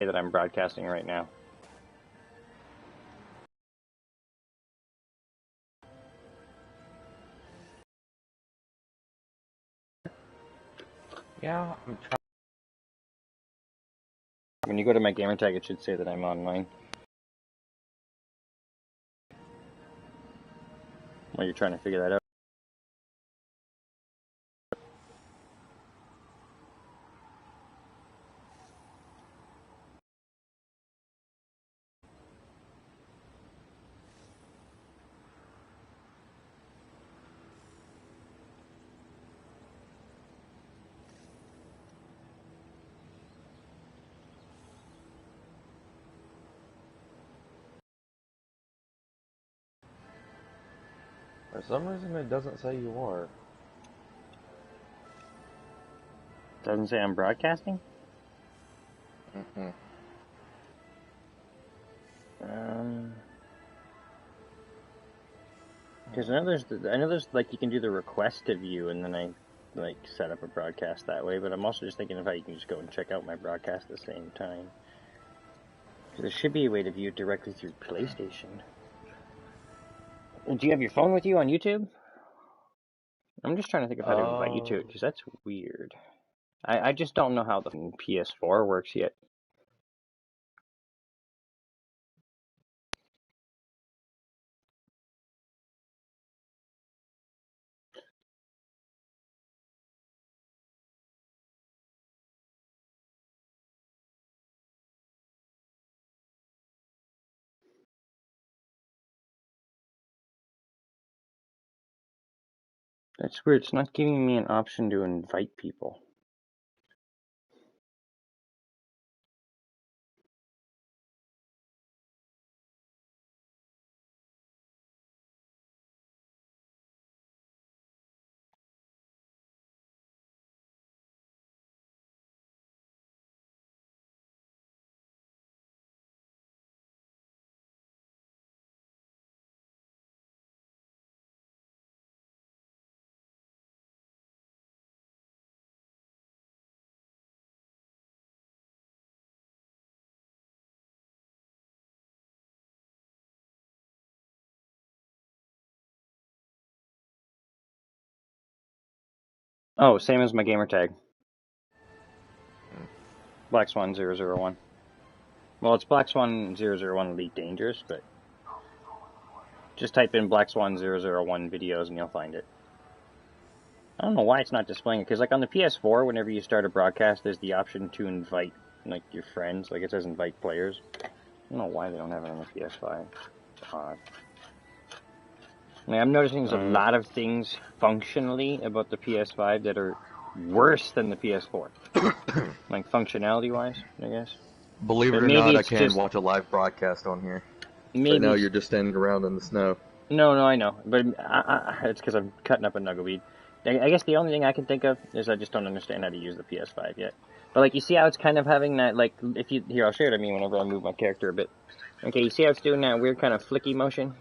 that I'm broadcasting right now. Yeah, I'm trying. When you go to my gamertag, it should say that I'm online. While you're trying to figure that out. For some reason, it doesn't say you are. Doesn't say I'm broadcasting? Mm-hmm. Because I know there's like you can do the request to view, and then I like set up a broadcast that way. But I'm also just thinking of how you can just go and check out my broadcast at the same time. There should be a way to view it directly through PlayStation. And do you have your phone with you on YouTube? I'm just trying to think of how to invite you to it, because that's weird. I just don't know how the PS4 works yet. That's weird. It's not giving me an option to invite people. Oh, same as my gamertag. Black Swan 001. Well, it's Black Swan 001 Elite Dangerous, but just type in Black Swan 001 videos and you'll find it. I don't know why it's not displaying it, because like on the PS4, whenever you start a broadcast, there's the option to invite like your friends. Like it says invite players. I don't know why they don't have it on the PS5. It's odd. Like, I'm noticing there's a lot of things functionally about the PS5 that are worse than the PS4. Like functionality-wise, I guess. Believe it or not, I can watch a live broadcast on here. Right now, you're just standing around in the snow. No, I know, but it's because I'm cutting up a nuggleweed. I guess the only thing I can think of is I just don't understand how to use the PS5 yet. But like, you see how it's kind of having that, like, if you here, I'll show it to me whenever I move my character a bit. Okay, you see how it's doing that weird kind of flicky motion?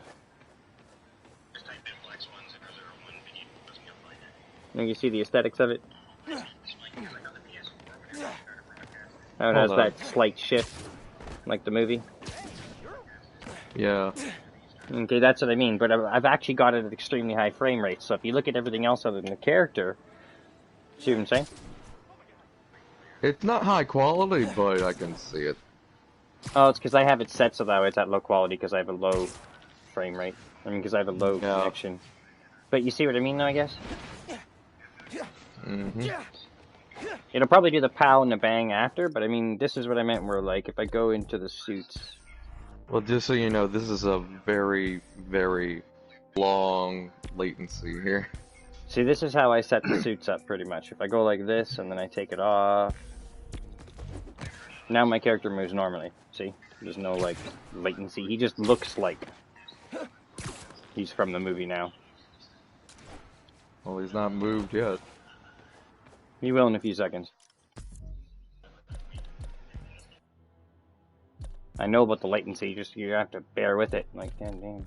And you see the aesthetics of it? How it has that slight shift, like the movie? Yeah. Okay, that's what I mean, but I've actually got it at extremely high frame rates, so if you look at everything else other than the character, see what I'm saying? It's not high quality, but I can see it. Oh, it's because I have it set so that it's at low quality because I have a low frame rate. I mean, because I have a low connection. But you see what I mean, though, I guess? Mm-hmm. It'll probably do the pow and the bang after, but I mean, this is what I meant where, like, if I go into the suits... Well, just so you know, this is a very, very long latency here. See, this is how I set the suits up, pretty much. If I go like this, and then I take it off... Now my character moves normally, see? There's no, like, latency. He just looks like he's from the movie now. Well, he's not moved yet. He will in a few seconds. I know about the latency, just you have to bear with it. Like, damn.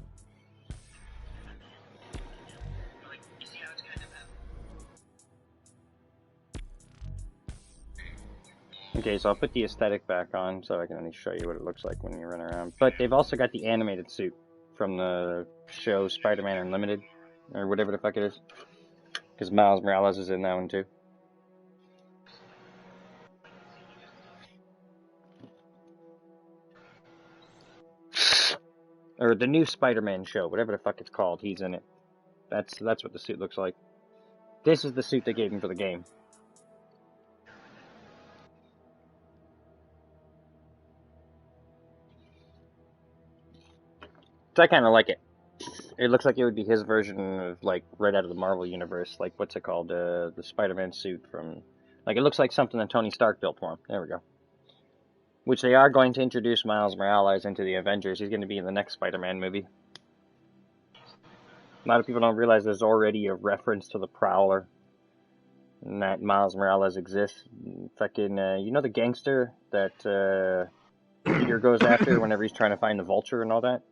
Okay, Okay, so I'll put the aesthetic back on so I can at least show you what it looks like when you run around. But they've also got the animated suit from the show Spider-Man Unlimited, or whatever the fuck it is. Because Miles Morales is in that one too. Or the new Spider-Man show, whatever the fuck it's called, he's in it. That's what the suit looks like. This is the suit they gave him for the game. So I kind of like it. It looks like it would be his version of, like, right out of the Marvel universe. Like, what's it called? The Spider-Man suit from... Like, it looks like something that Tony Stark built for him. There we go. Which they are going to introduce Miles Morales into the Avengers. He's going to be in the next Spider-Man movie. A lot of people don't realize there's already a reference to the Prowler. And that Miles Morales exists. Fucking, you know the gangster that Peter goes after whenever he's trying to find the Vulture and all that?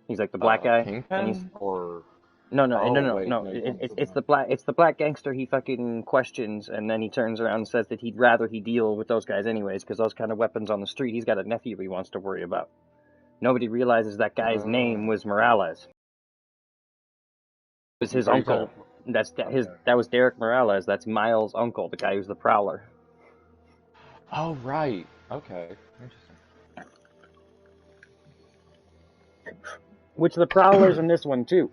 He's like the black guy. Kingpin? And he's... Or... No. Wait, It's the black gangster he fucking questions, and then he turns around and says that he'd rather he deal with those guys anyways, because those kind of weapons on the street, he's got a nephew he wants to worry about. Nobody realizes that guy's name was Morales. It was his uncle. That was Derek Morales. That's Miles' uncle, the guy who's the Prowler. Oh, right. Okay. Interesting. Which the Prowler's in this one too.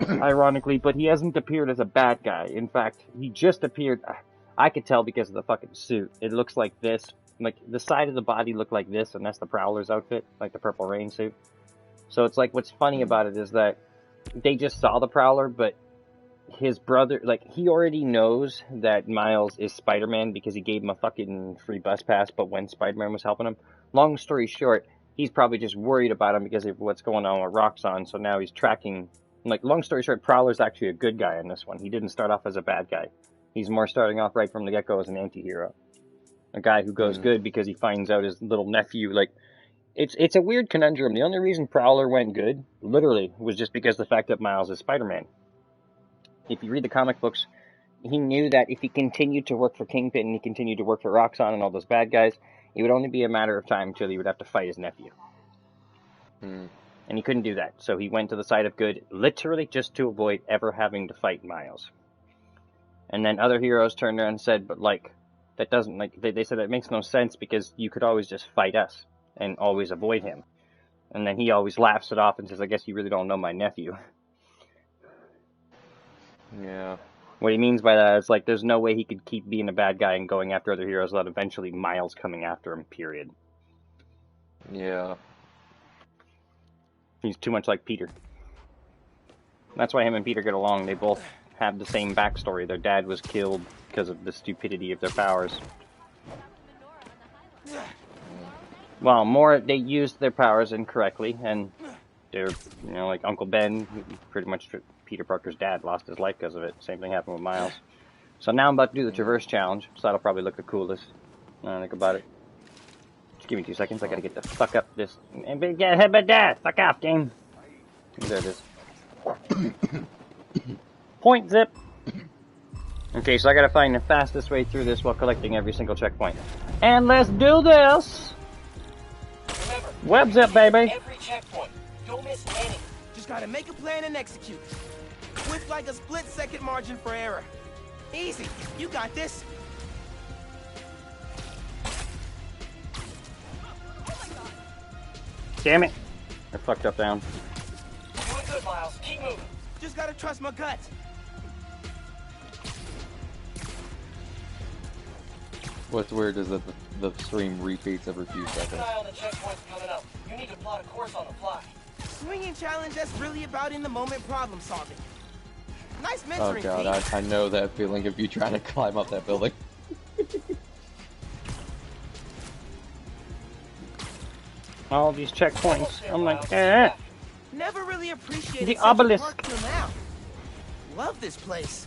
Ironically, but he hasn't appeared as a bad guy. In fact, he just appeared... I could tell because of the fucking suit. It looks like this. Like, the side of the body looked like this, and that's the Prowler's outfit. Like the Purple Rain suit. So it's like, what's funny about it is that they just saw the Prowler, but his brother... Like, he already knows that Miles is Spider-Man because he gave him a fucking free bus pass, but when Spider-Man was helping him. Long story short, he's probably just worried about him because of what's going on with Roxxon, so now he's tracking... Like, long story short, Prowler's actually a good guy in this one. He didn't start off as a bad guy. He's more starting off right from the get-go as an anti-hero. A guy who goes good because he finds out his little nephew, like... It's a weird conundrum. The only reason Prowler went good, literally, was just because of the fact that Miles is Spider-Man. If you read the comic books, he knew that if he continued to work for Kingpin and he continued to work for Roxxon and all those bad guys, it would only be a matter of time until he would have to fight his nephew. And he couldn't do that, so he went to the side of good, literally just to avoid ever having to fight Miles. And then other heroes turned around and said, but like, that doesn't, like, they said that makes no sense because you could always just fight us and always avoid him. And then he always laughs it off and says, I guess you really don't know my nephew. Yeah. What he means by that is, like, there's no way he could keep being a bad guy and going after other heroes without eventually Miles coming after him, period. Yeah. He's too much like Peter. That's why him and Peter get along. They both have the same backstory. Their dad was killed because of the stupidity of their powers. Well, they used their powers incorrectly, and they're, you know, like Uncle Ben, pretty much Peter Parker's dad, lost his life because of it. Same thing happened with Miles. So now I'm about to do the Traverse Challenge, so that'll probably look the coolest. Think about it. Just give me 2 seconds, I gotta get the fuck up this... Fuck off, game! There it is. Point zip! Okay, so I gotta find the fastest way through this while collecting every single checkpoint. And let's do this! Remember, Web zip, baby! every checkpoint. Don't miss any. Just gotta make a plan and execute. With like a split-second margin for error. Easy. You got this. Damn it! I fucked up down. Doing good, Miles. Keep moving. Just gotta trust my gut. What's weird is that the stream repeats every few Keep seconds. an eye on the checkpoints coming up. You need to plot a course on the fly. Swinging challenge, that's really about in-the-moment problem solving. Nice Oh mentoring, god, Pete. I know that feeling of you trying to climb up that building. All these checkpoints. I'm like, eh. Never really appreciated The such a obelisk. park till now. Love this place.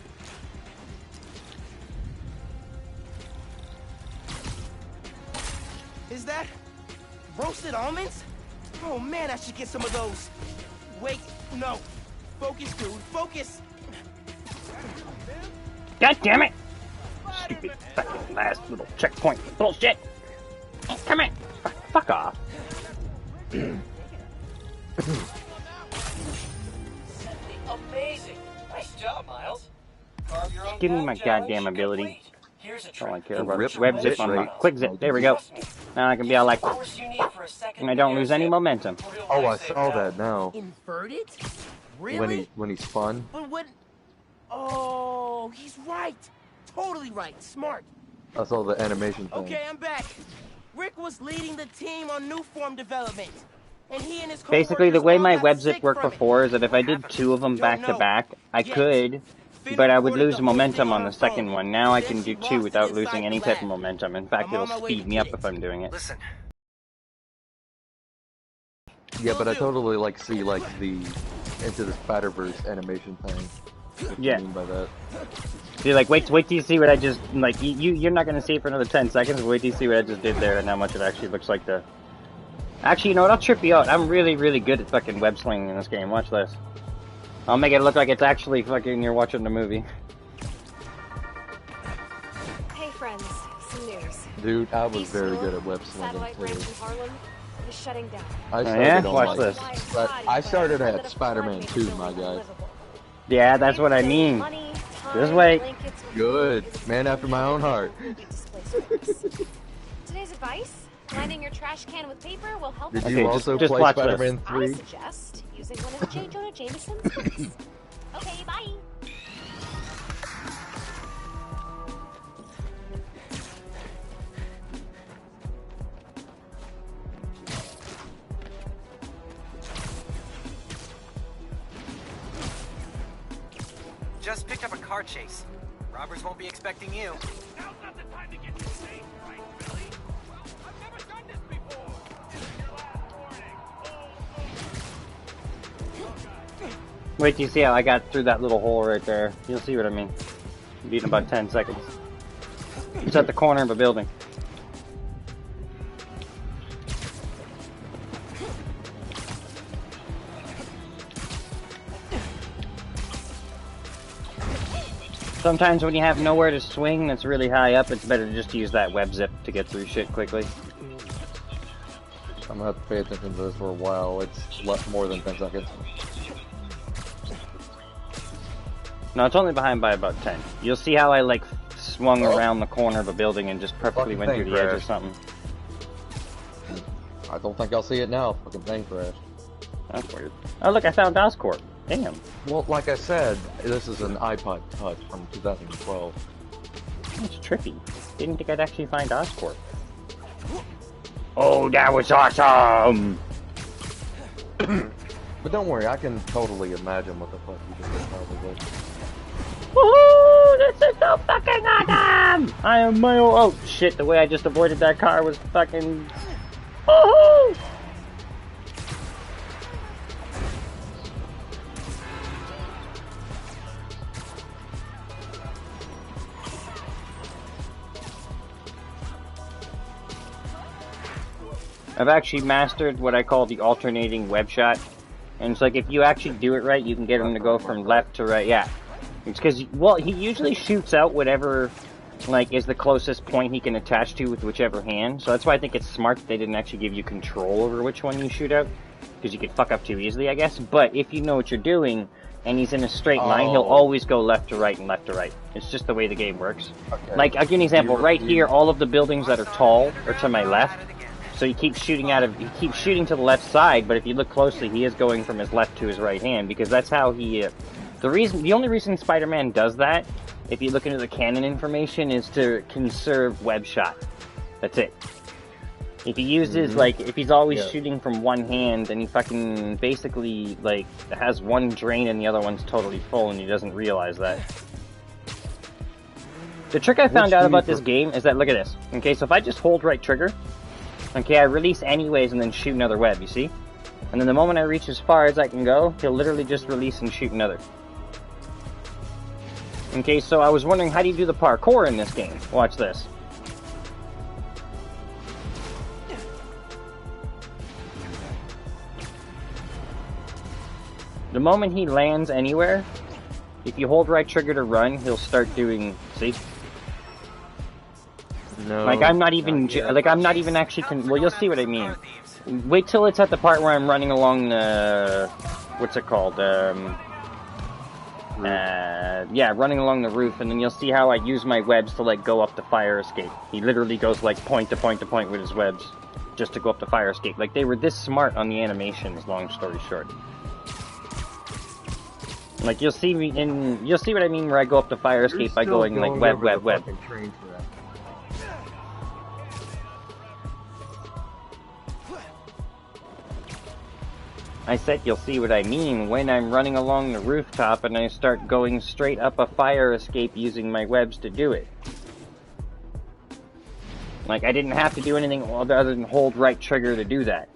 Is that roasted almonds? Oh man, I should get some of those. Wait, no. Focus, dude. Focus. God damn it! stupid fucking last little checkpoint bullshit. Come here. Fuck off. Amazing. Nice job, Miles. Carve your own Give me path my challenge goddamn ability. complete. Here's a That's all I trick. care about. Rip Web zip bit on my rate. quick zip. There we go. Now I can be all like, Force you need for a second and I don't lose any momentum. Real Oh, I life saw saved that now. Inverted? Really? When he spun. But what? Oh, he's right. Totally right. Smart. I saw the animation thing. Okay, I'm back. Rick was leading the team on new form development. And he and his Basically, the coworkers way all my got web zip sick worked from it. before is that if I did 2 of them back to back, I Yet. could, Finn but I would recorded lose the whole momentum thing on her the second phone. one. Now I Then can she do lost 2 it without inside losing the any type of lab. momentum. In fact, I'm on it'll my way speed to me get up it. if I'm doing it. Listen, Yeah, but I do. totally like see like the Into the Spider-Verse animation thing. What Yeah. you mean by that? See, like, wait till you see what I just, like, you're not gonna see it for another 10 seconds, but wait till you see what I just did there and how much it actually looks like the... Actually, you know what, I'll trip you out. I'm really, really good at fucking web slinging in this game. Watch this. I'll make it look like it's actually fucking you're watching the movie. Hey friends, some news. Dude, I was East very North, good at web slinging satellite too. range in Harlem is shutting down. I started yeah? on Watch like, this. but I started at Spider-Man 2, my guy. Yeah, that's what I mean. Money, time, Just wait. blankets, Good. Man after my own heart. Today's advice: lining your trash can with paper will help. Did Okay, you just- also just play watch this. Spider-Man I 3? suggest using one of J. Jonah Jameson's books. Okay, bye. just picked up a car chase. Robbers won't be expecting you. Now's not the time to get your face right, Billy. Well, I've never done this before. This is your last warning. Wait till you see how I got through that little hole right there. You'll see what I mean. Be in about 10 seconds. It's at the corner of a building. Sometimes when you have nowhere to swing that's really high up, it's better to just use that web zip to get through shit quickly. I'm gonna have to pay attention to this for a while. It's less more than 10 seconds. No, it's only behind by about 10. You'll see how I, like, swung around the corner of a building and just perfectly Fucking went through thing the edge or crashed. something. I don't think I'll see it now. Fucking thing crashed. That's weird. Oh, look, I found Oscorp. Damn. Well, like I said, this is an iPod Touch from 2012. That's trippy. Didn't think I'd actually find Oscorp. Oh, that was awesome! But don't worry, I can totally imagine what the fuck you just did probably. Woohoo! This is so fucking awesome! I am my own. Oh shit! The way I just avoided that car was fucking. Woohoo! I've actually mastered what I call the alternating web shot. And it's like, if you actually do it right, you can get him to go from left to right. Yeah. It's because, well, he usually shoots out whatever, like, is the closest point he can attach to with whichever hand. So that's why I think it's smart that they didn't actually give you control over which one you shoot out. Because you could fuck up too easily, I guess. But if you know what you're doing, and he's in a straight line, he'll always go left to right and left to right. It's just the way the game works. Okay. Like, I'll give you an example. Right here, all of the buildings that are tall are to my left. So he keeps shooting to the left side, but if you look closely, he is going from his left to his right hand, because that's how he, the only reason Spider-Man does that, if you look into the canon information, is to conserve web shot. That's it. If he uses, like, if he's always shooting from one hand, then he fucking basically, like, has one drain and the other one's totally full, and he doesn't realize that. The trick I found out about this game is that, look at this. Okay, so if I just hold right trigger, okay, I release anyways and then shoot another web, you see? And then the moment I reach as far as I can go, he'll literally just release and shoot another. Okay, so I was wondering, how do you do the parkour in this game? Watch this. The moment he lands anywhere, if you hold right trigger to run, he'll start doing, see? No. Like, I'm not even, not yet. like, I'm not even actually, well, you'll see what I mean. Wait till it's at the part where I'm running along the, what's it called, yeah, running along the roof, and then you'll see how I use my webs to, like, go up the fire escape. He literally goes, like, point to point to point with his webs, just to go up the fire escape. Like, they were this smart on the animations, long story short. Like, you'll see me in, you'll see what I mean where I go up the fire escape by going, like, web, web, web. I said you'll see what I mean when I'm running along the rooftop and I start going straight up a fire escape using my webs to do it. Like, I didn't have to do anything other than hold right trigger to do that.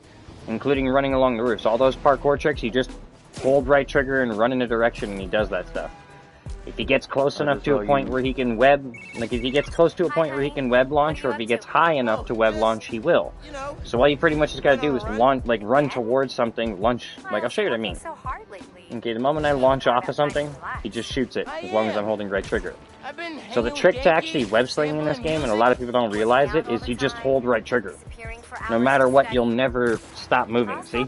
Including running along the roof. So all those parkour tricks, you just hold right trigger and run in a direction and he does that stuff. If he gets close enough to a point where he can web, like if he gets close to a point where he can web launch, or if he gets high enough to web launch, he will. So all you pretty much just gotta do is launch, like run towards something, launch, like I'll show you what I mean. Okay, the moment I launch off of something, he just shoots it, as long as I'm holding right trigger. So the trick to actually web slinging in this game, and a lot of people don't realize it, is you just hold right trigger. No matter what, you'll never stop moving, see?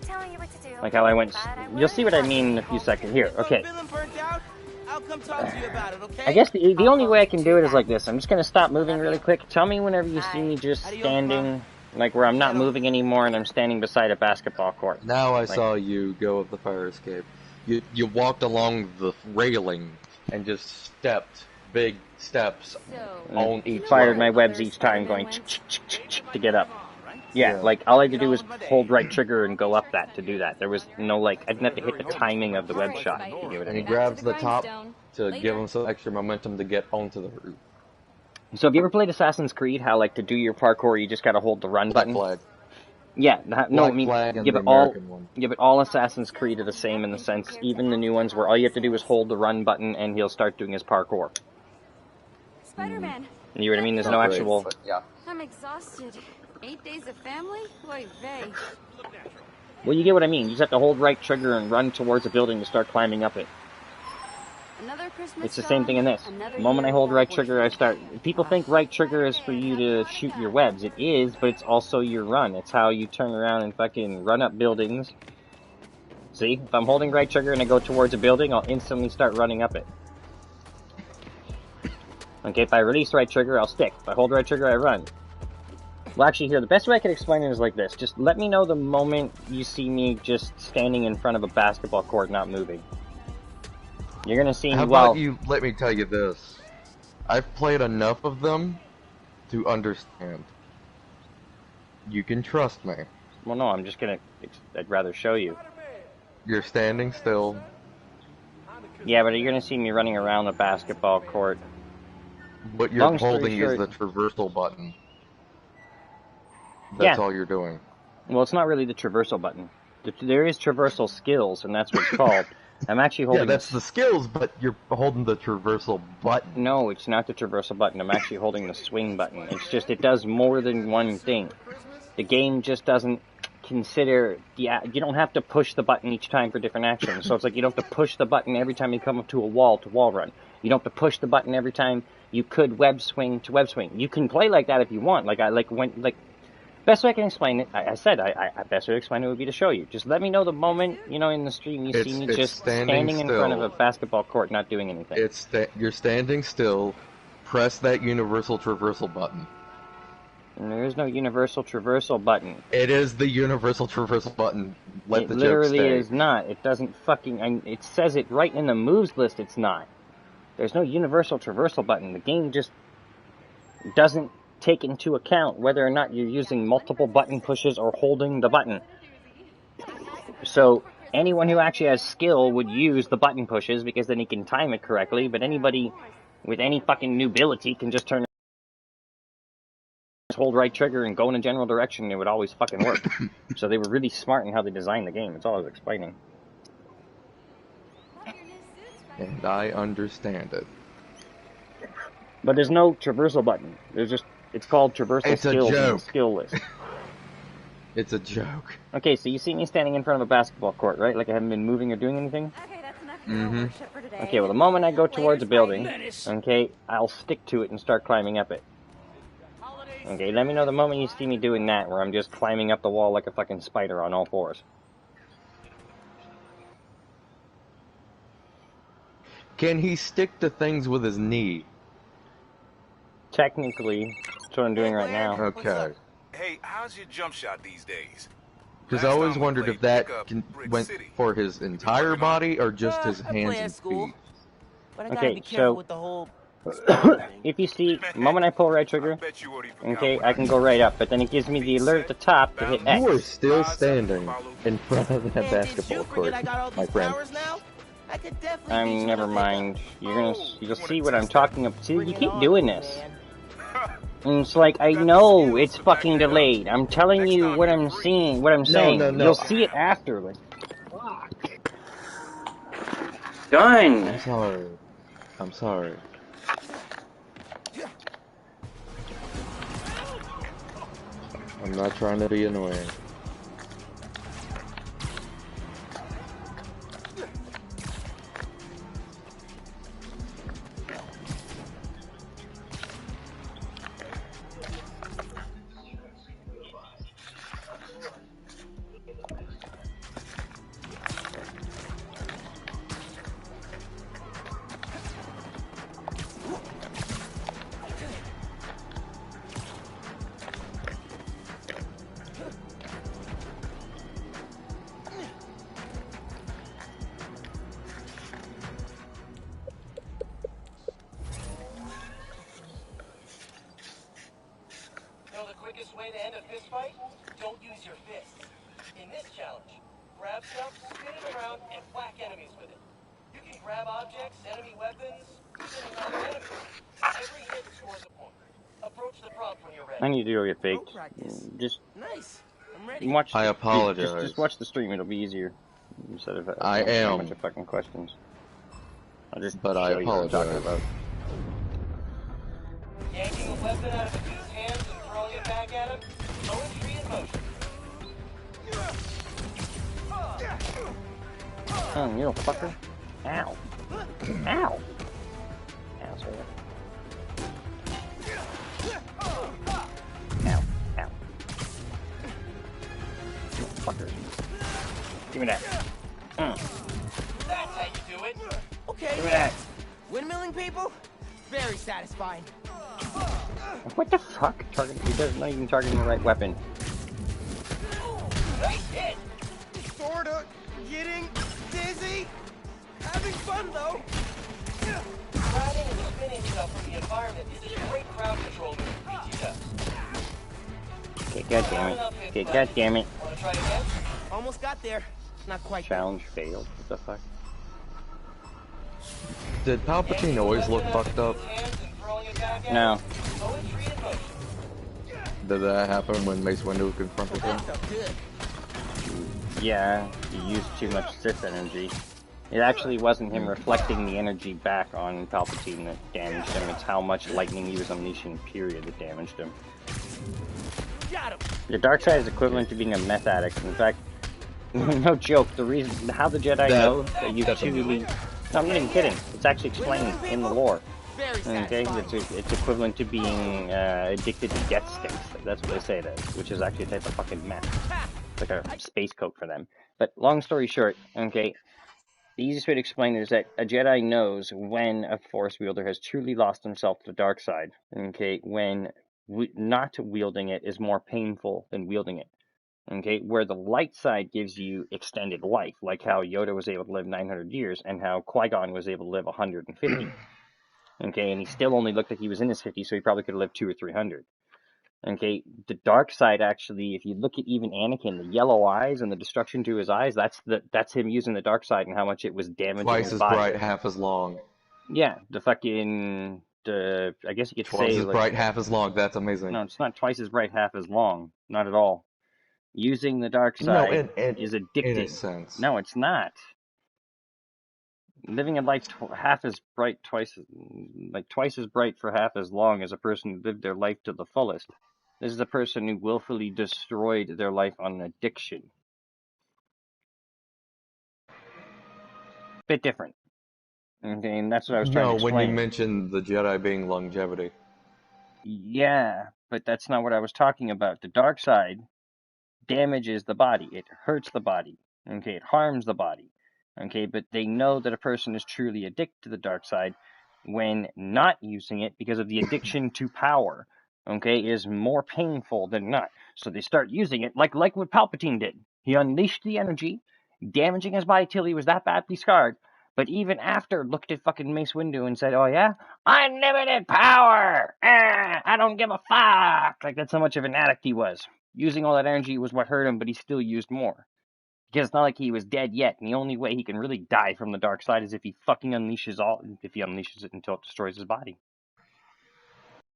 Like how I went, you'll see what I mean in a few seconds. Here, okay. I guess the only way I can do it is like this. I'm just going to stop moving really quick. Tell me whenever you see me just standing, like where I'm not moving anymore and I'm standing beside a basketball court. Now I saw you go up the fire escape. You walked along the railing and just stepped big steps on each fired line. my webs each time going to get up. Yeah, like all I had to do was hold right trigger and go up that to do that. There was no like, I didn't have to hit the timing of the web shot to do it. And he grabs the top to give him some extra momentum to get onto the roof. So have you ever played Assassin's Creed? How like to do your parkour, you just gotta hold the run button. Flag. Yeah, no, I mean, Flag and give the it all. American one. Yeah, but all Assassin's Creed are the same in the sense, even the new ones where all you have to do is hold the run button and he'll start doing his parkour. Spider-Man. You know what I mean? There's no Great, actual. but yeah. I'm exhausted. 8 days of family? Oy vey. Well, you get what I mean. You just have to hold right trigger and run towards a building to start climbing up it. Another Christmas It's the same thing in this. The moment I hold right trigger, I start. People think right trigger is for you to shoot your webs. It is, but it's also your run. It's how you turn around and fucking run up buildings. See? If I'm holding right trigger and I go towards a building, I'll instantly start running up it. Okay, if I release right trigger, I'll stick. If I hold right trigger, I run. Well, actually, here, the best way I can explain it is like this. Just let me know the moment you see me just standing in front of a basketball court, not moving. You're gonna see me, How about you let me tell you this. I've played enough of them to understand. You can trust me. Well, no, I'm just gonna... I'd rather show you. You're standing still. Yeah, but you're gonna see me running around the basketball court. What you're Long story holding is short- the traversal button. That's Yeah. all you're doing. Well, it's not really the traversal button. There is traversal skills, and that's what it's called. I'm actually holding... Yeah, that's the skills, but you're holding the traversal button. No, it's not the traversal button. I'm actually holding the swing button. It's just, it does more than one thing. The game just doesn't consider... You don't have to push the button each time for different actions. So it's like you don't have to push the button every time you come up to wall run. You don't have to push the button every time you could web swing to web swing. You can play like that if you want. Best way I can explain it, best way to explain it would be to show you. Just let me know the moment, in the stream you see me just standing in front of a basketball court not doing anything. You're standing still, press that universal traversal button. And there is no universal traversal button. It is the universal traversal button. Let the joke literally stay. is not. It doesn't fucking... it says it right in the moves list it's not. There's no universal traversal button. The game just doesn't take into account whether or not you're using multiple button pushes or holding the button. So anyone who actually has skill would use the button pushes because then he can time it correctly, but anybody with any fucking nobility can just hold right trigger and go in a general direction and it would always fucking work. So they were really smart in how they designed the game. That's all I was explaining. And I understand it. But there's no traversal button. It's called traversal It's a skills in the joke. skill list. It's a joke. Okay, so you see me standing in front of a basketball court, right? Like I haven't been moving or doing anything? Okay, that's enough hero worship for today. Okay, well the moment I go towards a building, Menace. okay, I'll stick to it and start climbing up it. Okay, let me know the moment you see me doing that, where I'm just climbing up the wall like a fucking spider on all fours. Can he stick to things with his knee? Technically, that's what I'm doing right now. Okay. Hey, how's your jump shot these days? Because I Last always time we wondered played if that pickup, Brick went City. for his entire working on it? body or just his I play hands at and school, feet. but I gotta Okay, be careful so with the whole exploding thing. if you see, the Man, moment I pull right I trigger, bet you already forgot okay, what I I can told go right you. up, but then it gives me the Feet alert at set, the top to hit balance, You are X. still eyes up, standing follow. in front of that Man, did basketball you forget court, I got all my these friend. powers now? I could definitely beat you with Never a pickup. mind. Oh, You'll you wanna see what I'm test that? talking about. See, Bring you it keep on, doing old this. man. And it's like, I Got the know skills it's to back fucking that up. delayed. I'm telling Next you time what you're I'm free. seeing, what I'm saying. No. You'll see it after. Like, done. I'm sorry. I'm sorry. I'm not trying to be annoying. Know the quickest way to end a fist fight? Don't use your fists. In this challenge, grab stuff, spin it around, and whack enemies with it. You can grab objects, enemy weapons, even another enemy. Every hit scores a point. Approach the prompt when you're ready. I need to go get Pro faked. practice. Just Nice. I'm ready. watch I the apologize. just watch the stream. It'll be easier instead of I answering a bunch am, of fucking questions. I'll just but I show you what I'm talking apologize. about. Yanking a weapon out of a dude's hands and throwing it back at him. Poetry in motion. Oh, you little fucker! Ow! Ow! Asshole! Ow! Ow! Fucker! Give me that! That's how you do it. Okay. Give me that! Windmilling people? Very satisfying. What the fuck? He does not even targeting the right weapon. Nice hit. Sorta getting dizzy. Having fun though. Grabbing and spinning stuff from the environment is a great crowd control move PT does. Okay, goddammit. Okay, goddammit. Wanna try again? Almost got there. Not quite. Challenge failed. What the fuck? Did Palpatine always look fucked up? No. Did that happen when Mace Windu confronted him? Yeah, he used too much Sith energy. It actually wasn't him reflecting the energy back on Palpatine that damaged him. It's how much lightning he was unleashing, period, that damaged him. The dark side is equivalent to being a meth addict. In fact, no joke, the reason, how the Jedi know that you truly... No, I'm not even kidding. It's actually explained in the lore. Okay, it's equivalent to being addicted to death states. That's what they say it is, which is actually a type of fucking meth. It's like a space coke for them. But long story short, okay, the easiest way to explain it is that a Jedi knows when a Force wielder has truly lost himself to the dark side. Okay, when not wielding it is more painful than wielding it. Okay, where the light side gives you extended life, like how Yoda was able to live 900 years and how Qui-Gon was able to live 150. Okay, and he still only looked like he was in his 50s, so he probably could have lived 200 or 300. Okay, the dark side actually, if you look at even Anakin, the yellow eyes and the destruction to his eyes, that's him using the dark side and how much it was damaging Twice his as body. bright, half as long. Yeah, I guess you could Twice say as bright, half as long. That's amazing. No, it's not twice as bright, half as long. Not at all. Using the dark side is addicting. In a sense. No, it's not. Living a life half as bright, twice as bright for half as long as a person who lived their life to the fullest. This is a person who willfully destroyed their life on addiction. Bit different. Okay, and that's what I was trying to explain. No, when you mentioned the Jedi being longevity. Yeah, but that's not what I was talking about. The dark side damages the body. It hurts the body. Okay, it harms the body. Okay, but they know that a person is truly addicted to the dark side when not using it because of the addiction to power. Okay, is more painful than not. So they start using it like what Palpatine did. He unleashed the energy, damaging his body till he was that badly scarred. But even after, looked at fucking Mace Windu and said, "Oh yeah, unlimited power! I don't give a fuck!" Like that's how much of an addict he was. Using all that energy was what hurt him, but he still used more. Because it's not like he was dead yet, and the only way he can really die from the dark side is if he fucking if he unleashes it until it destroys his body.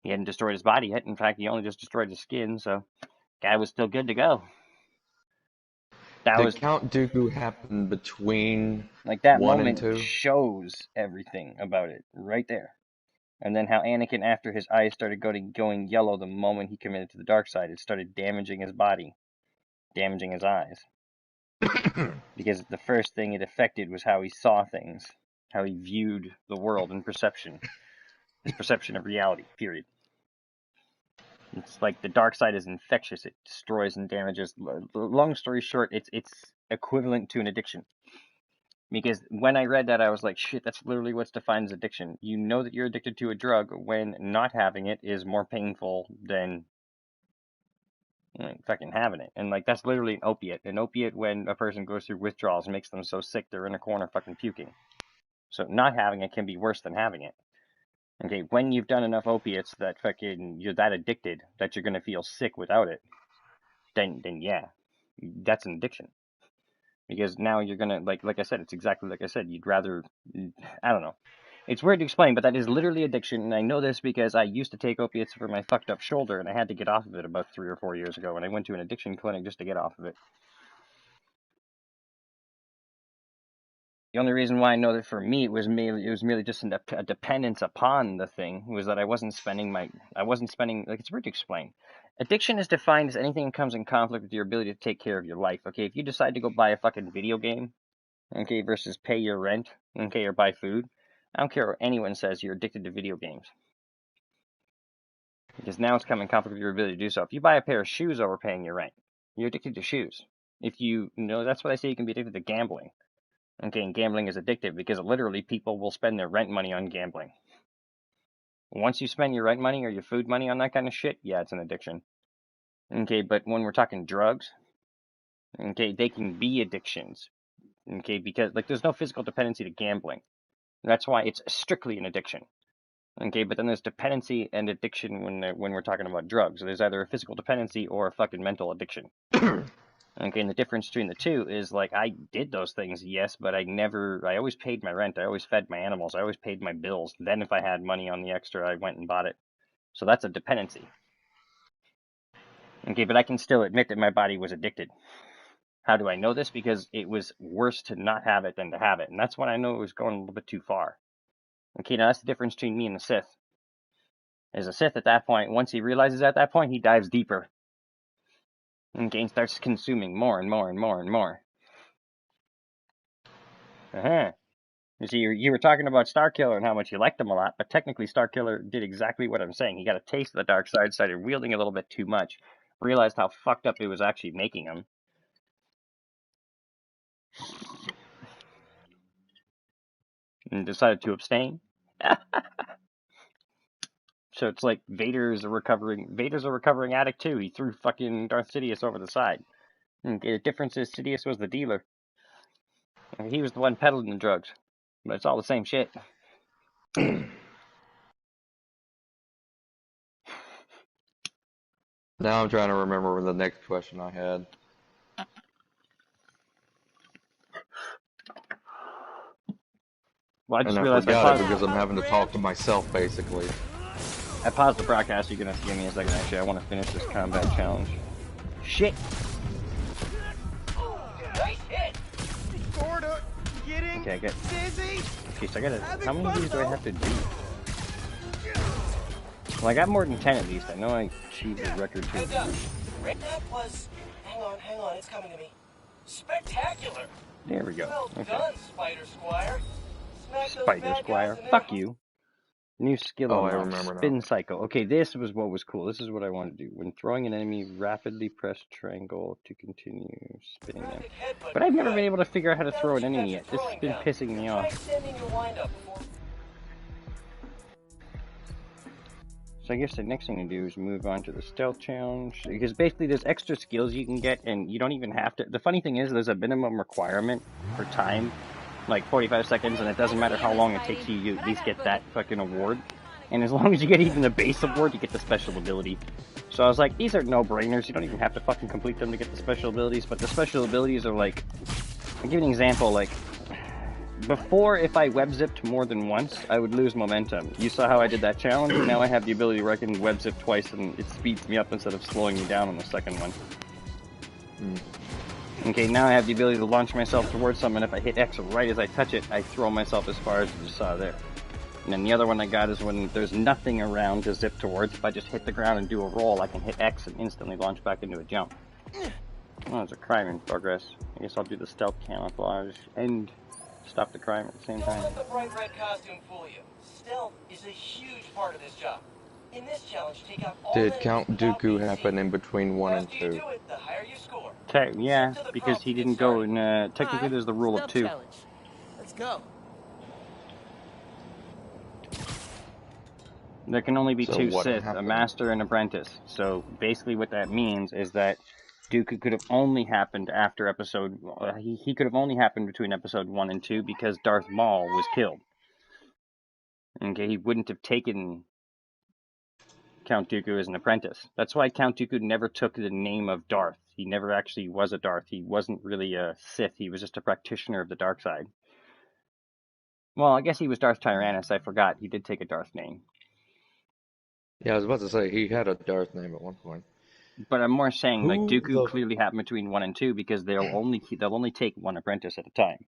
He hadn't destroyed his body yet. In fact, he only just destroyed his skin, so guy was still good to go. Did Count Dooku happen between like that 1 and moment 2? shows everything about it right there. And then how Anakin, after his eyes started going yellow the moment he committed to the dark side, it started damaging his body, damaging his eyes. Because the first thing it affected was how he saw things, how he viewed the world and perception, his perception of reality, period. It's like the dark side is infectious. It destroys and damages. Long story short, it's equivalent to an addiction. Because when I read that, I was like, shit, that's literally what's defined as addiction. You know that you're addicted to a drug when not having it is more painful than fucking having it. And like that's literally an opiate. An opiate, when a person goes through withdrawals, makes them so sick they're in a corner fucking puking. So not having it can be worse than having it. Okay, when you've done enough opiates that fucking you're that addicted that you're gonna feel sick without it, then yeah, that's an addiction. Because now you're gonna like I said, it's exactly like I said. You'd rather, I don't know. It's weird to explain, but that is literally addiction, and I know this because I used to take opiates for my fucked up shoulder, and I had to get off of it about 3 or 4 years ago, and I went to an addiction clinic just to get off of it. The only reason why I know that for me it was merely just a dependence upon the thing was that I wasn't spending like it's weird to explain. Addiction is defined as anything that comes in conflict with your ability to take care of your life. Okay, if you decide to go buy a fucking video game, okay, versus pay your rent, okay, or buy food, I don't care what anyone says, you're addicted to video games. Because now it's come in conflict with your ability to do so. If you buy a pair of shoes over paying your rent, you're addicted to shoes. If you know, that's why I say you can be addicted to gambling. Okay, and gambling is addictive because literally people will spend their rent money on gambling. Once you spend your rent money or your food money on that kind of shit, yeah, it's an addiction. Okay, but when we're talking drugs, okay, they can be addictions. Okay, because like there's no physical dependency to gambling. That's why it's strictly an addiction. Okay, but then there's dependency and addiction when we're talking about drugs. There's either a physical dependency or a fucking mental addiction. Okay, and the difference between the two is like I did those things, yes, but I always paid my rent, I always fed my animals, I always paid my bills. Then if I had money on the extra, I went and bought it. So that's a dependency. Okay, but I can still admit that my body was addicted. How do I know this? Because it was worse to not have it than to have it. And that's when I know it was going a little bit too far. Okay, now that's the difference between me and the Sith. As a Sith at that point, once he realizes at that point, he dives deeper. Okay, and starts consuming more and more and more and more. You see, you were talking about Starkiller and how much you liked him a lot, but technically Starkiller did exactly what I'm saying. He got a taste of the dark side, started wielding a little bit too much, realized how fucked up it was actually making him. And decided to abstain. So it's like Vader's a recovering addict too. He threw fucking Darth Sidious over the side. The difference is Sidious was the dealer. He was the one peddling the drugs. But it's all the same shit. Now I'm trying to remember the next question I had. Well, I just And I realized forgot it because I'm having to talk to myself, basically. I paused the broadcast. You're gonna have to give me a second. Actually, I want to finish this combat challenge. Shit. Nice hit. Sorta getting Okay, I get. dizzy. Okay, so I gotta. How many of these do I have to do? Well, I got more than 10 at least. I know I achieved the record too. That was. Hang on, it's coming to me. Spectacular. There we go. Well Okay. done, Spider Squire. Smack those Spider bad Squire. guys and Fuck then- you. New skill Oh, I unlocked. remember now. Spin cycle. Okay, this was what was cool. This is what I want to do. When throwing an enemy, rapidly press triangle to continue spinning them. Graphic headbutt But I've never good. been able to figure out how to Now throw that an you've got enemy your yet. This has throwing been down, pissing me try off. extending your windup before. So I guess the next thing to do is move on to the stealth challenge, because basically there's extra skills you can get, and you don't even have to. The funny thing is, there's a minimum requirement for time, like 45 seconds, and it doesn't matter how long it takes you, you at least get that fucking award. And as long as you get even the base award, you get the special ability. So I was like, these are no-brainers. You don't even have to fucking complete them to get the special abilities. But the special abilities are like, I'll give you an example. Like, before, if I web zipped more than once, I would lose momentum. You saw how I did that challenge. Now I have the ability where I can web zip twice, and it speeds me up instead of slowing me down on the second one. Okay, now I have the ability to launch myself towards something. If I hit X right as I touch it, I throw myself as far as you saw there. And then the other one I got is when there's nothing around to zip towards. If I just hit the ground and do a roll, I can hit X and instantly launch back into a jump. Oh, there's a crime in progress. I guess I'll do the stealth camouflage and stop the crime at the same Don't time. let the bright red costume fool you. Stealth is a huge part of this job. In this challenge, take out all Did enemies Count without Dooku being happen seen. in between The 1 and faster you 2? do it, the higher you score. Yeah, Stick to the because prompt he to get didn't go started. in, technically Alright, there's the rule of stealth 2. challenge. Let's go. There can only be So 2 what Sith, a happened? master and apprentice. So basically what that means is that Dooku could have only happened after episode... he could have only happened between episode 1 and 2 because Darth Maul was killed. Okay, he wouldn't have taken Count Dooku as an apprentice. That's why Count Dooku never took the name of Darth. He never actually was a Darth. He wasn't really a Sith. He was just a practitioner of the dark side. Well, I guess he was Darth Tyrannus. I forgot. He did take a Darth name. Yeah, I was about to say, he had a Darth name at one point. But I'm more saying, like, Who Dooku the- clearly happened between 1 and 2 because they'll only take 1 apprentice at a time.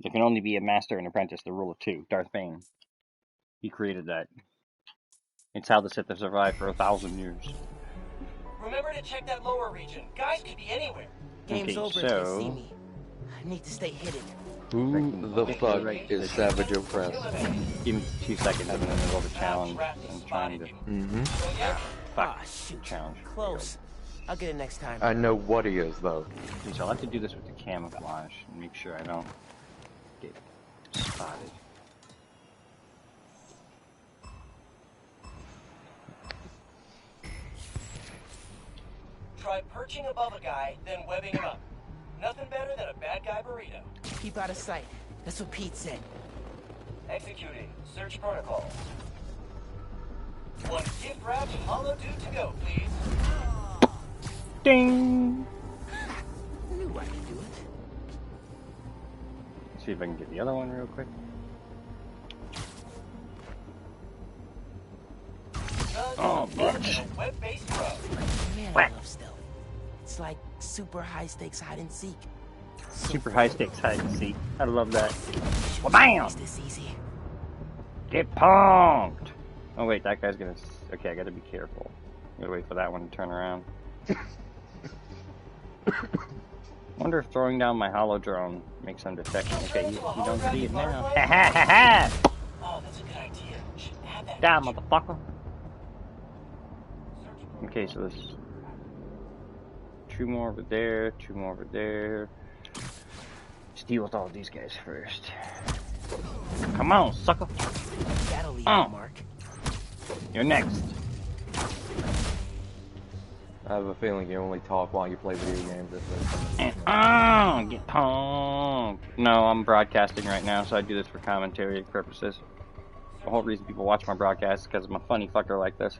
There can only be a master and apprentice, the rule of 2. Darth Bane. He created that. It's how the Sith have survived for 1,000 years. Remember to check that lower region. Guys could be anywhere. Game's Okay, over if they see so... me. I need to stay hidden. Who the Pick fuck right is position. Savage Opress? Give me 2 seconds. I'm in the middle of a challenge. I'm trying to... Mm-hmm. Fuck. Ah, shoot. Challenge. Close. I'll get it next time. I know what he is, though. Okay, so I'll have to do this with the camouflage and make sure I don't get spotted. Try perching above a guy, then webbing him up. Nothing better than a bad guy burrito. Keep out of sight. That's what Pete said. Executing search protocol. 1 gift wrapped hollow dude to go, please. Ding! I knew I could do it. Let's see if I can get the other one real quick. Oh, bitch. Web-based pro. Man, Whack. I love stealth. It's like super high stakes hide and seek. Super high stakes hide and seek. I love that. Should Well, bam! be this easy. Get pumped! Oh wait, that guy's gonna... Okay, I gotta be careful. Gotta wait for that one to turn around. Wonder if throwing down my hollow drone makes them detect me. Okay, you don't see it now. Ha ha ha ha! Oh, that's a good idea. Should add that. Down, feature. motherfucker! Search protocol. Okay, so there's 2 more over there, 2 more over there. Let's deal with all of these guys first. Come on, sucker! That'll leave Oh. a mark. You're next. I have a feeling you only talk while you play video games. And get pumped. No, I'm broadcasting right now, so I do this for commentary purposes. The whole reason people watch my broadcast is because I'm a funny fucker like this.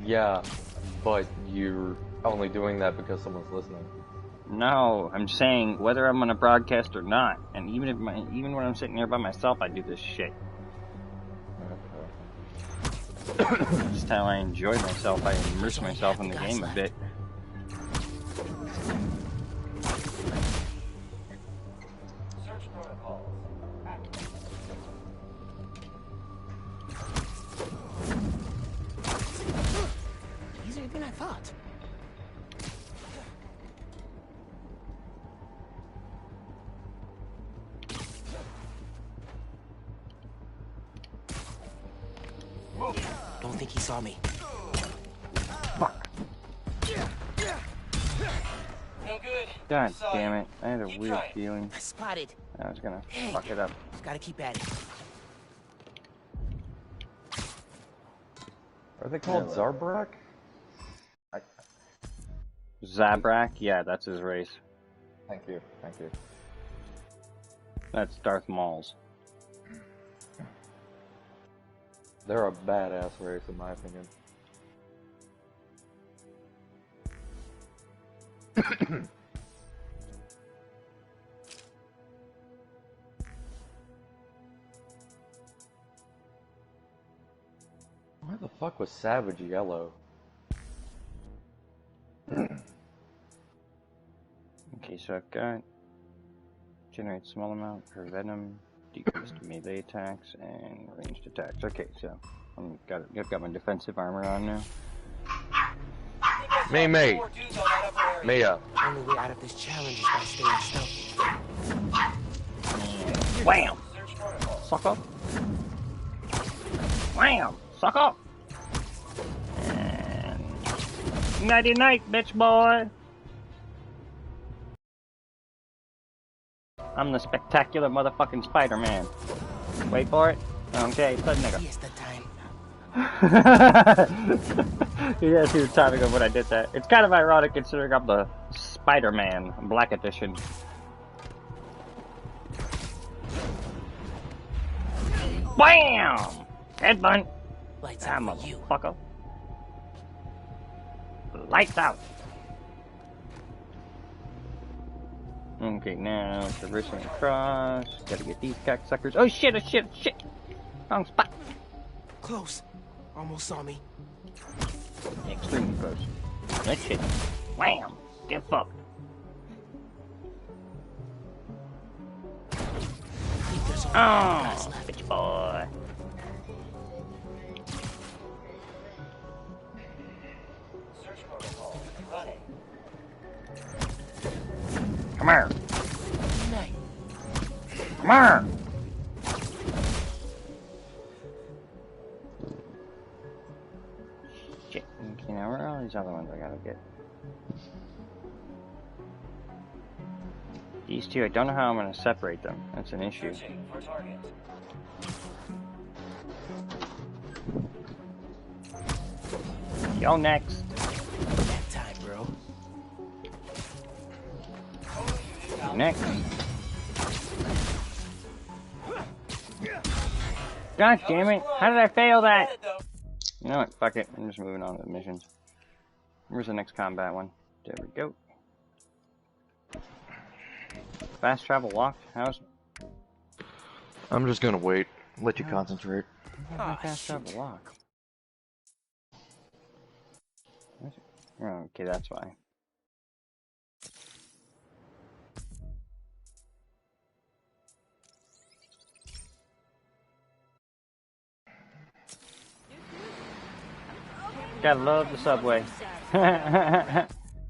Yeah, but you're only doing that because someone's listening. No, I'm saying whether I'm on a broadcast or not, and even when I'm sitting there by myself, I do this shit. Just how I enjoy myself. I immerse myself in the game a bit. Search protocols. Active. Easier than I thought. think he saw me. Fuck. No good. God Saw damn you. it. I had a Keep weird trying. feeling. I spotted. I was gonna Dang. fuck it up. Gotta keep at it. Are they called Yeah. Zarbrak? Zabrak? Yeah, that's his race. Thank you, thank you. That's Darth Maul's. They're a badass race, in my opinion. Why the fuck was Savage yellow? Okay, so I've got generate small amount per venom, decreased melee attacks, and ranged attacks. Okay, so I've got my defensive armor on now. May. Maya. Only way out of this challenge is by staying stealthy. Wham! Suck up. Wham! Suck up! And nighty night, bitch boy! I'm the spectacular motherfucking Spider-Man. Wait for it. Okay, thud nigga. Yes, that time. You guys see the timing of when I did that. It's kind of ironic considering I'm the Spider-Man Black Edition. BAM! Headbutt! Lights Ah, out for you. motherfucker. Lights out! Okay, now traversing across. Gotta get these cocksuckers. Oh shit, oh shit, oh shit! Wrong spot. Close. Almost saw me. Extremely close. That shit. Wham! Get fucked. Oh, bitch boy. Search protocol running. Come here. Night. Come here. Shit. Okay, now where are all these other ones I gotta get? These two, I don't know how I'm gonna separate them. That's an issue. Searching for target. Yo, next. That time, bro. Next. God damn it. How did I fail that? You know what? Fuck it. I'm just moving on to the missions. Where's the next combat one? There we go. Fast travel locked? How's... I'm just gonna wait. Let you concentrate. fast travel lock? Oh, okay, that's why. Gotta love the subway.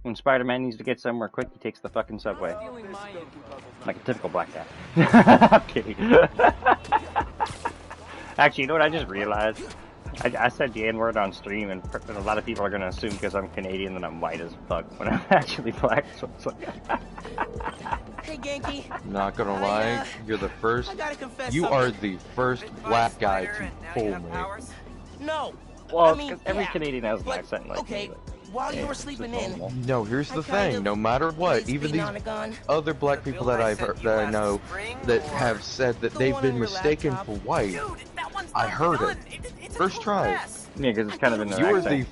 When Spider-Man needs to get somewhere quick, he takes the fucking subway. Like a typical black guy. I'm kidding. Actually, you know what I just realized? I said the N-word on stream, and a lot of people are gonna assume because I'm Canadian that I'm white as fuck, when I'm actually black, so it's like... Hey, Genki. Not gonna lie, you're the first. I gotta confess You something. are the first black guy to pull me. No. Well, I mean, because every yeah, Canadian has an but, accent like okay, me. while you were sleeping in, No, here's the I kind thing. of No matter what, even being these on a gun. other black people that I've heard, that I know that have said that The they've one been on your mistaken laptop. for white. I heard it. First try. Yeah, because it's kind of in their You are accent.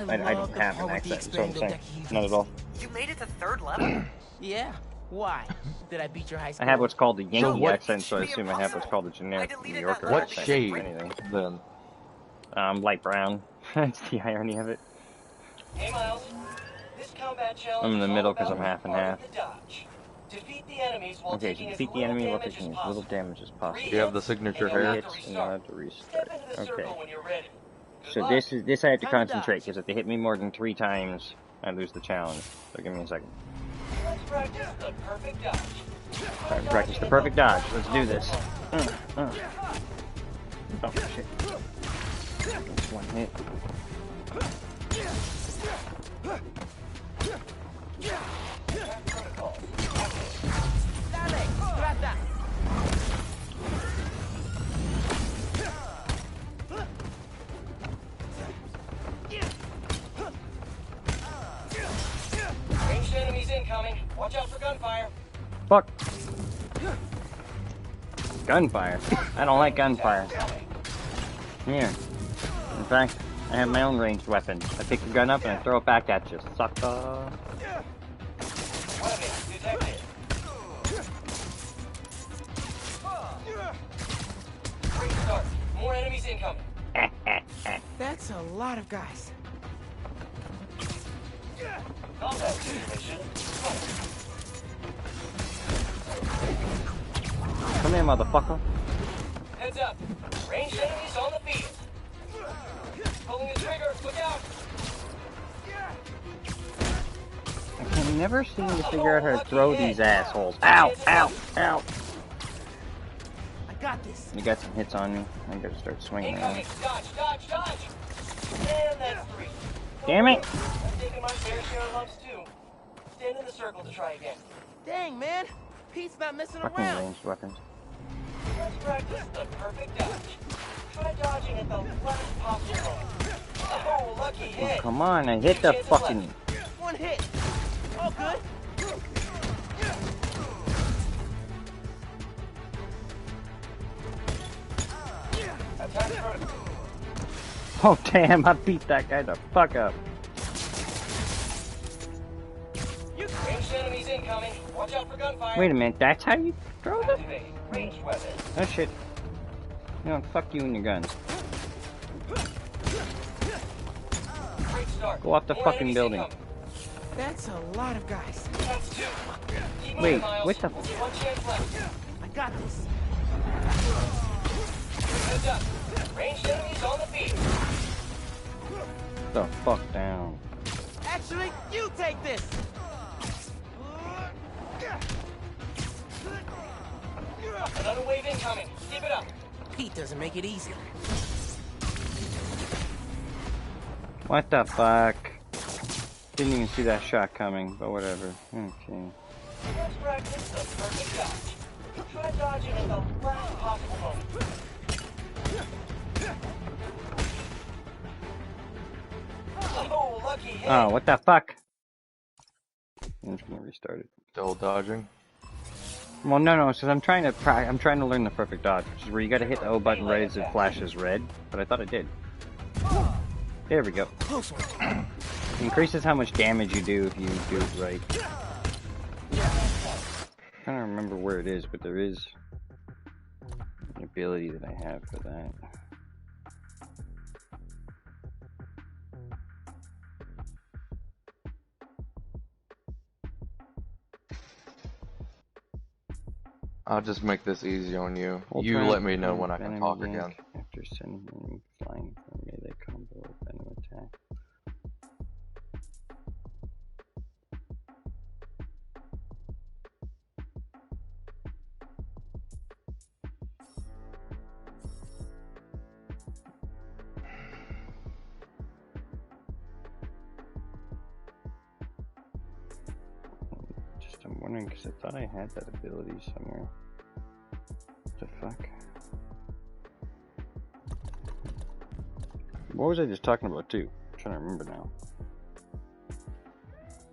the. I don't have an accent, so I'm saying. Not at all. You made it to third level? Yeah. Why? Did I beat your high I school? have what's called the Yankee what- accent, so I assume I have what's called the generic New Yorker What accent. shade If anything. then? Light brown. That's the irony of it. Hey, Miles. This combat challenge I'm in the is all middle 'cause about I'm half and part half. of the dodge. Defeat the enemies while Okay, so taking defeat as the little enemy while damage taking as as little possible. damage as possible. Do you have the signature And you'll hair? have to Hits, and you'll have to restart. restart. Step into the Okay. circle when you're ready. Good So luck. this I have to Time to concentrate, dodge. because if they hit me more than 3 times, I lose the challenge. So give me a second. Let's practice the perfect dodge. Time to practice the perfect dodge. Let's do this. Oh, shit. One hit. Dale, trata. Ranged enemies incoming. Watch out for gunfire. Fuck. Gunfire. I don't like gunfire. Here. In fact, I have my own ranged weapon. I pick the gun up and I throw it back at you, sucker. Weapon detected. Great start. More enemies incoming. That's a lot of guys. Combat situation. Come here, motherfucker. Heads up. Ranged enemies on the field. Pulling the trigger. Look out. I can never seem to figure out how to throw these assholes. Ow! Ow! Ow! I got this. You got some hits on me. I gotta start swinging around. Incoming. Dodge, dodge, dodge. And that's 3. Damn it! I'm taking my fair share of lumps too. Stand in the circle to try again. Dang, man. Pete's not messing Fucking around. ranged weapons. Let's practice the perfect dodge. Try dodging at the last possible moment. Oh, lucky Oh, hit. come on, I hit the fucking... One hit. All good. Attack vertical. Oh damn, I beat that guy the fuck up. Ranged enemies incoming. Watch out for gunfire. Wait a minute, that's how you throw them? Activate ranged weapon. Oh shit. You know, fuck you and your guns. Great start. Go off the More fucking enemies building. incoming. That's a lot of guys. That's 2. Keep Wait, moving, Miles. what the- Only one chance left. I got this. Heads up. Ranged enemies on the field. The fuck down. Actually, you take this. Another wave incoming. Keep it up. Pete doesn't make it easy. What the fuck? Didn't even see that shot coming, but whatever. Okay. Let's practice the perfect dodge. Try dodging at the last possible moment. Oh, lucky hit. Oh, what the fuck? I'm just gonna restart it. Still dodging. Well, no, so I'm trying to learn the perfect dodge, which is where you gotta hit the O button right as it flashes red, but I thought it did. There we go. Close one. Increases how much damage you do if you do it right. I don't remember where it is, but there is an ability that I have for that. I'll just make this easy on you. Hold You time let me know and when I can enemy talk yank again. After sending him flying for a melee combo with venom attack. I'm wondering because I thought I had that ability somewhere. What the fuck? What was I just talking about too? I'm trying to remember now.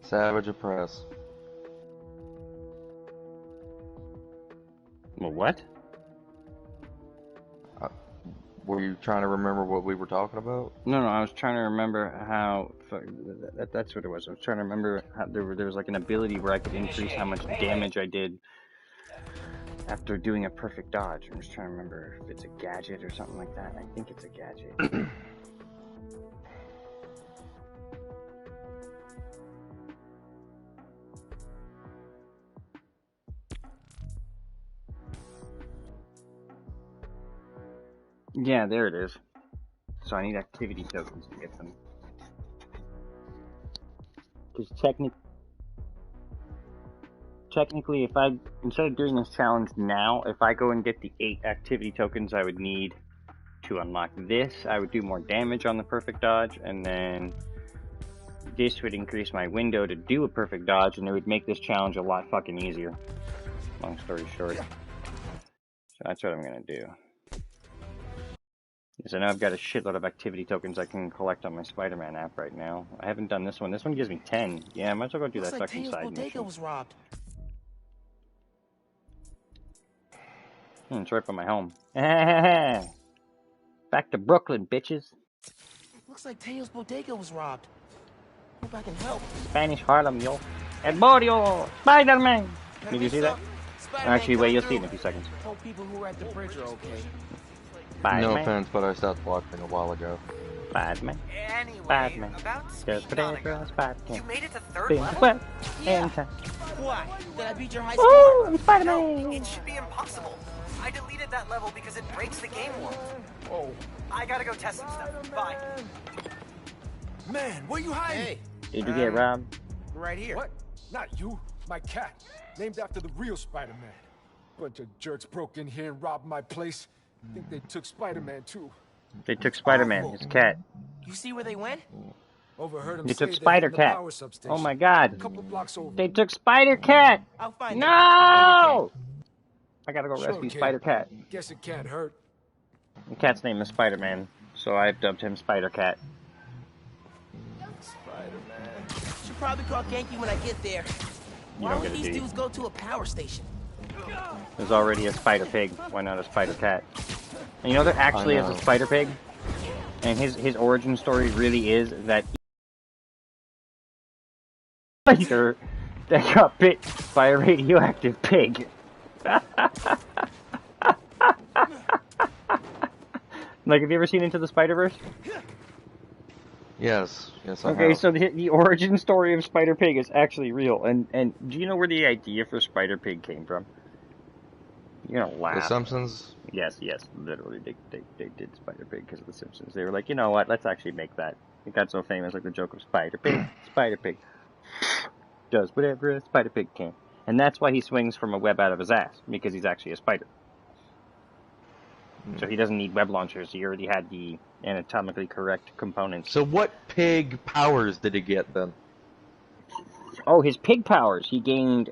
Savage Oppress. Well, what? Were you trying to remember what we were talking about? No, I was trying to remember how. That's what it was. I was trying to remember how there was like an ability where I could increase how much damage I did after doing a perfect dodge. I'm just trying to remember if it's a gadget or something like that. I think it's a gadget. Yeah, there it is. So I need activity tokens to get them. Because technically, if I, instead of doing this challenge now, if I go and get the 8 activity tokens I would need to unlock this, I would do more damage on the perfect dodge, and then this would increase my window to do a perfect dodge, and it would make this challenge a lot fucking easier. Long story short. So that's what I'm gonna do. Because I know I've got a shitload of activity tokens I can collect on my Spider-Man app right now. I haven't done this one. This one gives me 10. Yeah, I might as well go do Looks that like fucking Teo's side bodega mission. was robbed. It's right by my home. Back to Brooklyn, bitches. Looks like Teo's bodega was robbed. Hope I can help. Spanish Harlem, yo. El Borio! Spider-Man! Did you see that? Spider-Man Actually, wait, coming you'll see through. it in a few seconds. Hope people who were at the bridge are okay. No Spider-Man. offense, but I stopped watching a while ago. Spider-Man. Anyway, Spider-Man. about Just speaking on whatever, a gun, Spider-Man. you made it to third Been level? well Yeah. and time. Why? Did I beat your high Woo! score? I'm No, Spider-Man! it should be impossible. I deleted that level because it breaks the game world. Oh, I gotta go test some stuff. Bye. man, where you hiding? Hey, Did you get robbed? right here. What? Not you. My cat. Named after the real Spider-Man. Bunch of jerks broke in here and robbed my place. Think they took Spider-Man too. They took Spider-Man, his cat. You see where they went? Overheard him They say took they're heading to Spider-Cat. power substation. Oh my A god. couple blocks over. They took Spider-Cat! I'll find them. No! I gotta go Sure, rescue kid. Spider-Cat. Guess it can't hurt. The cat's name is Spider-Man, so I've dubbed him Spider-Cat. Spider-Man. Should probably call Genki when I get there. You Why don't would get it, these do you? dudes go to a power station? There's already a Spider-Pig. Why not a Spider-Cat? And you know there actually is a know. Spider-Pig? And his origin story really is that spider that got bit by a radioactive pig. Like, have you ever seen Into the Spider-Verse? Yes, yes, I Okay, have. so the origin story of Spider-Pig is actually real. And do you know where the idea for Spider-Pig came from? You're gonna laugh. The Simpsons. Yes, literally, they did Spider-Pig because of The Simpsons. They were like, you know what, let's actually make that. It got so famous, like the joke of Spider-Pig. Spider-Pig does whatever a Spider-Pig can. And that's why he swings from a web out of his ass, because he's actually a spider. So he doesn't need web launchers, he already had the anatomically correct components. So what pig powers did he get then? Oh, his pig powers. He gained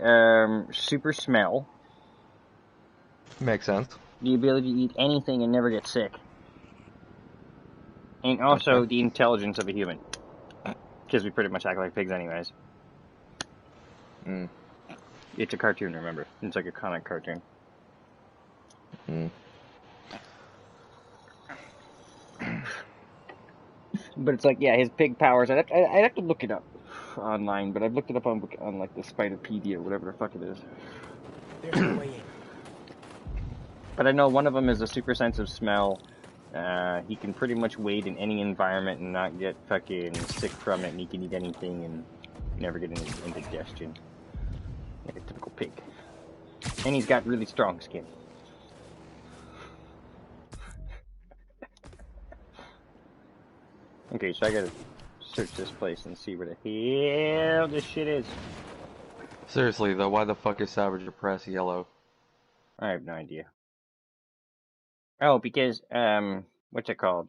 super smell, Makes sense. the ability to eat anything and never get sick. And also Okay. the intelligence of a human. Because we pretty much act like pigs anyways. Mm. It's a cartoon, remember. It's like a comic cartoon. Mm. But it's like, yeah, his pig powers. I'd have to look it up online, but I've looked it up on like the Spiderpedia or whatever the fuck it is. There's no way in. But I know one of them is a super sense of smell. He can pretty much wade in any environment and not get fucking sick from it, and he can eat anything and never get any indigestion. Like a typical pig. And he's got really strong skin. Okay, so I gotta search this place and see where the hell this shit is. Seriously though, why the fuck is Savage Press yellow? I have no idea. Oh, because, what's it called?